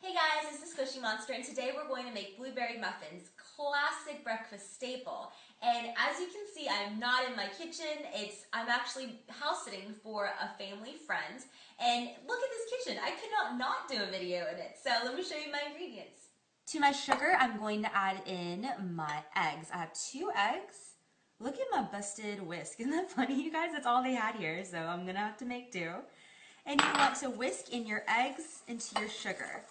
Hey guys, this is Squishy Monster, and today we're going to make blueberry muffins, classic breakfast staple. And as you can see, I'm not in my kitchen. I'm actually house sitting for a family friend. And look at this kitchen. I could not do a video in it. So let me show you my ingredients. To my sugar, I'm going to add in my eggs. I have 2 eggs. Look at my busted whisk. Isn't that funny, you guys? That's all they had here, so I'm gonna have to make do. And you want to whisk in your eggs into your sugar.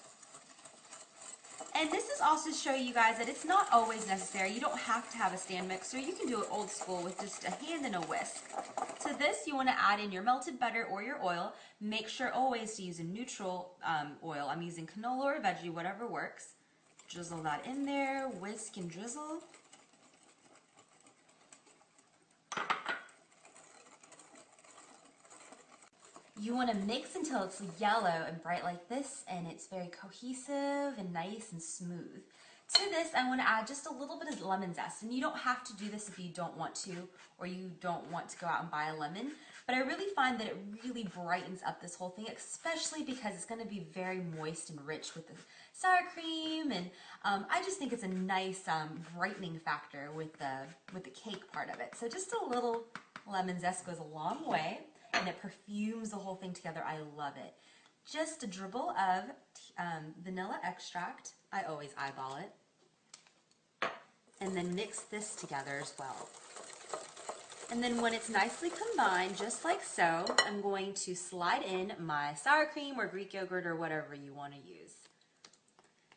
And this is also to show you guys that it's not always necessary. You don't have to have a stand mixer. You can do it old school with just a hand and a whisk. To this, you want to add in your melted butter or your oil. Make sure always to use a neutral oil. I'm using canola or veggie, whatever works. Drizzle that in there, whisk and drizzle. You want to mix until it's yellow and bright like this, and it's very cohesive and nice and smooth. To this, I want to add just a little bit of lemon zest, and you don't have to do this if you don't want to, or you don't want to go out and buy a lemon, but I really find that it really brightens up this whole thing, especially because it's going to be very moist and rich with the sour cream, and I just think it's a nice brightening factor with the cake part of it. So just a little lemon zest goes a long way. And it perfumes the whole thing together. I love it. Just a dribble of vanilla extract. I always eyeball it. And then mix this together as well. And then when it's nicely combined, just like so, I'm going to slide in my sour cream or Greek yogurt or whatever you want to use.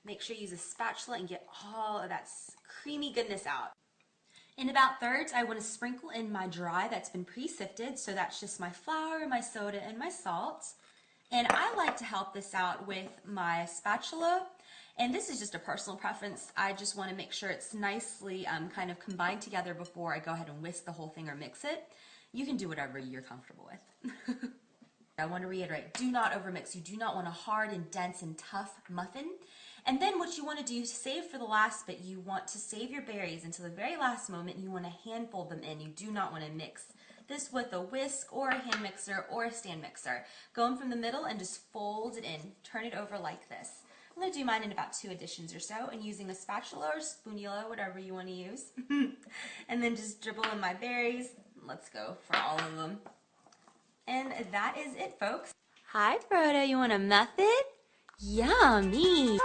Make sure you use a spatula and get all of that creamy goodness out. In about thirds, I want to sprinkle in my dry that's been pre-sifted, so that's just my flour, my soda, and my salt. And I like to help this out with my spatula, and this is just a personal preference. I just want to make sure it's nicely kind of combined together before I go ahead and whisk the whole thing or mix it. You can do whatever you're comfortable with. I want to reiterate, do not overmix. You do not want a hard and dense and tough muffin. And then what you want to do to save for the last bit, you want to save your berries until the very last moment. You want to hand fold them in. You do not want to mix this with a whisk or a hand mixer or a stand mixer. Go in from the middle and just fold it in. Turn it over like this. I'm going to do mine in about 2 additions or so, and using a spatula or spoonula, whatever you want to use. And then just dribble in my berries. Let's go for all of them. And that is it, folks. Hi, Frodo. You want a muffin? Yummy!